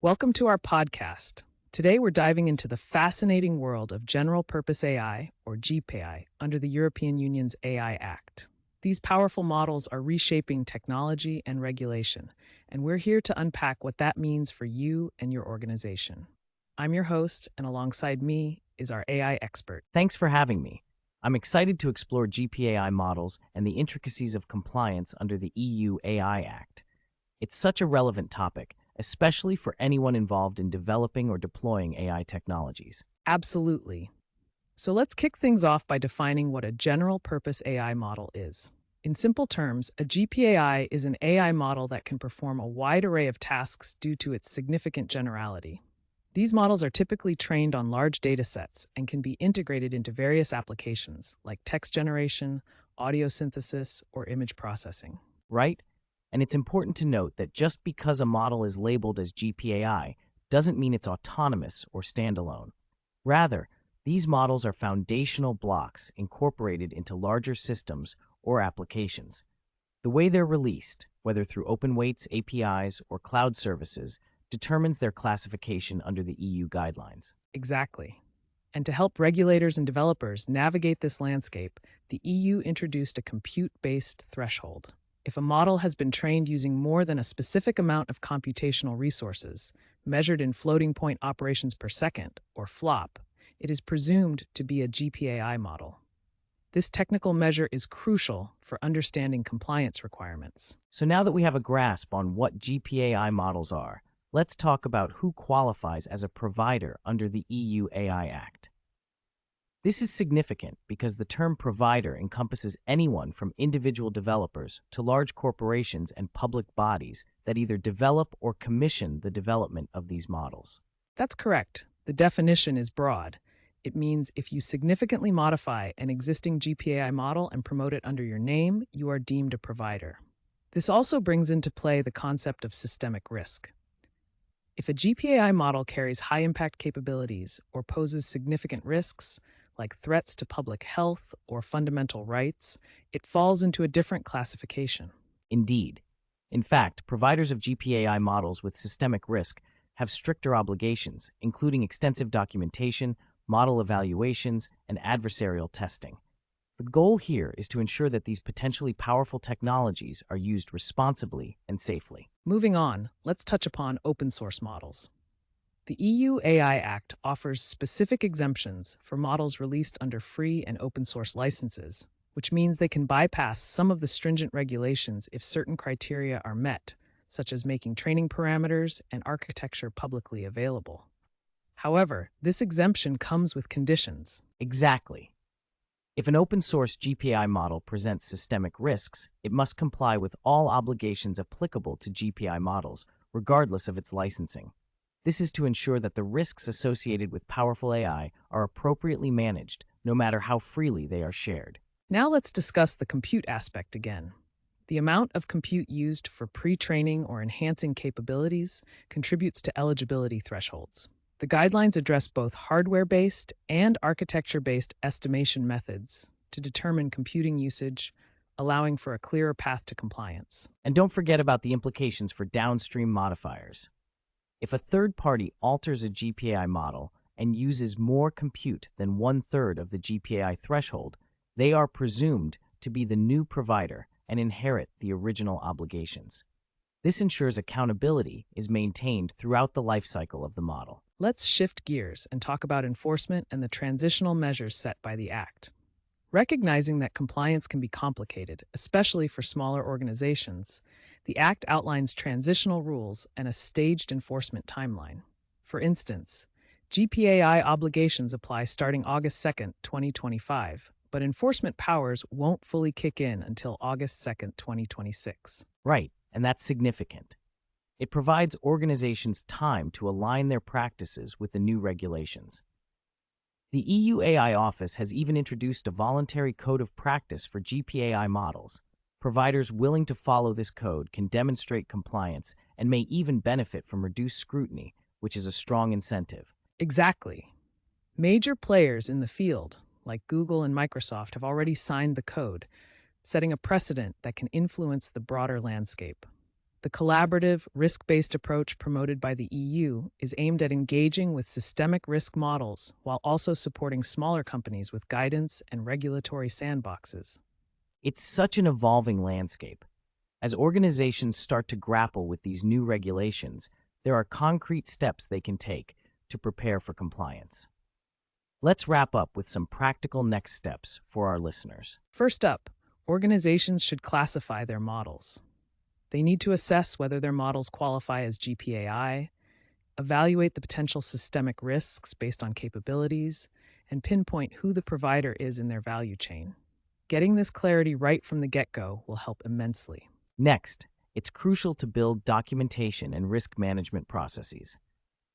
Welcome to our podcast. Today we're diving into the fascinating world of general purpose AI, or GPAI, under the European Union's AI Act. These powerful models are reshaping technology and regulation, and we're here to unpack what that means for you and your organization. I'm your host, and alongside me is our AI expert. Thanks for having me. I'm excited to explore GPAI models and the intricacies of compliance under the EU AI Act. It's such a relevant topic, especially for anyone involved in developing or deploying AI technologies. Absolutely. So let's kick things off by defining what a general purpose AI model is. In simple terms, a GPAI is an AI model that can perform a wide array of tasks due to its significant generality. These models are typically trained on large data sets and can be integrated into various applications like text generation, audio synthesis, or image processing. Right? And it's important to note that just because a model is labeled as GPAI doesn't mean it's autonomous or standalone. Rather, these models are foundational blocks incorporated into larger systems or applications. The way they're released, whether through open weights APIs or cloud services, determines their classification under the EU guidelines. Exactly. And to help regulators and developers navigate this landscape, the EU introduced a compute-based threshold. If a model has been trained using more than a specific amount of computational resources, measured in floating point operations per second, or FLOP, it is presumed to be a GPAI model. This technical measure is crucial for understanding compliance requirements. So now that we have a grasp on what GPAI models are, let's talk about who qualifies as a provider under the EU AI Act. This is significant because the term provider encompasses anyone from individual developers to large corporations and public bodies that either develop or commission the development of these models. That's correct. The definition is broad. It means if you significantly modify an existing GPAI model and promote it under your name, you are deemed a provider. This also brings into play the concept of systemic risk. If a GPAI model carries high-impact capabilities or poses significant risks, like threats to public health or fundamental rights, it falls into a different classification. Indeed. In fact, providers of GPAI models with systemic risk have stricter obligations, including extensive documentation, model evaluations, and adversarial testing. The goal here is to ensure that these potentially powerful technologies are used responsibly and safely. Moving on, let's touch upon open source models. The EU AI Act offers specific exemptions for models released under free and open source licenses, which means they can bypass some of the stringent regulations if certain criteria are met, such as making training parameters and architecture publicly available. However, this exemption comes with conditions. Exactly. If an open-source GPAI model presents systemic risks, it must comply with all obligations applicable to GPAI models, regardless of its licensing. This is to ensure that the risks associated with powerful AI are appropriately managed, no matter how freely they are shared. Now let's discuss the compute aspect again. The amount of compute used for pre-training or enhancing capabilities contributes to eligibility thresholds. The guidelines address both hardware-based and architecture-based estimation methods to determine computing usage, allowing for a clearer path to compliance. And don't forget about the implications for downstream modifiers. If a third party alters a GPAI model and uses more compute than 1/3 of the GPAI threshold, they are presumed to be the new provider and inherit the original obligations. This ensures accountability is maintained throughout the lifecycle of the model. Let's shift gears and talk about enforcement and the transitional measures set by the Act. Recognizing that compliance can be complicated, especially for smaller organizations, the Act outlines transitional rules and a staged enforcement timeline. For instance, GPAI obligations apply starting August 2nd, 2025, but enforcement powers won't fully kick in until August 2nd, 2026. Right, and that's significant. It provides organizations time to align their practices with the new regulations. The EU AI Office has even introduced a voluntary code of practice for GPAI models. Providers willing to follow this code can demonstrate compliance and may even benefit from reduced scrutiny, which is a strong incentive. Exactly. Major players in the field, like Google and Microsoft, have already signed the code, setting a precedent that can influence the broader landscape. The collaborative, risk-based approach promoted by the EU is aimed at engaging with systemic risk models while also supporting smaller companies with guidance and regulatory sandboxes. It's such an evolving landscape. As organizations start to grapple with these new regulations, there are concrete steps they can take to prepare for compliance. Let's wrap up with some practical next steps for our listeners. First up, organizations should classify their models. They need to assess whether their models qualify as GPAI, evaluate the potential systemic risks based on capabilities, and pinpoint who the provider is in their value chain. Getting this clarity right from the get-go will help immensely. Next, it's crucial to build documentation and risk management processes.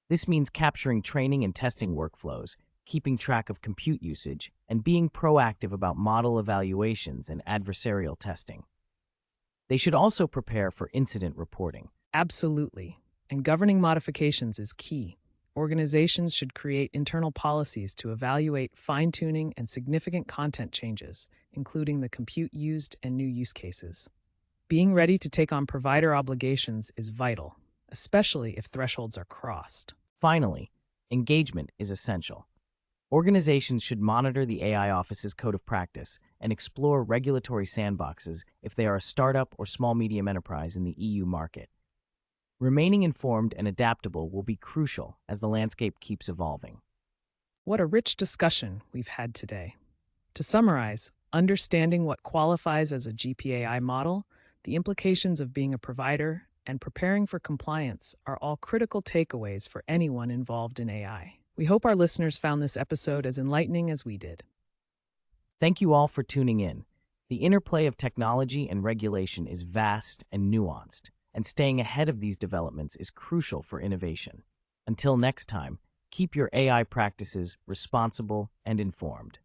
This means capturing training and testing workflows, keeping track of compute usage, and being proactive about model evaluations and adversarial testing. They should also prepare for incident reporting. Absolutely. And governing modifications is key. Organizations should create internal policies to evaluate fine-tuning and significant content changes, including the compute used and new use cases. Being ready to take on provider obligations is vital, especially if thresholds are crossed. Finally, engagement is essential. Organizations should monitor the AI Office's code of practice and explore regulatory sandboxes if they are a startup or small-medium enterprise in the EU market. Remaining informed and adaptable will be crucial as the landscape keeps evolving. What a rich discussion we've had today. To summarize, understanding what qualifies as a GPAI model, the implications of being a provider, and preparing for compliance are all critical takeaways for anyone involved in AI. We hope our listeners found this episode as enlightening as we did. Thank you all for tuning in. The interplay of technology and regulation is vast and nuanced, and staying ahead of these developments is crucial for innovation. Until next time, keep your AI practices responsible and informed.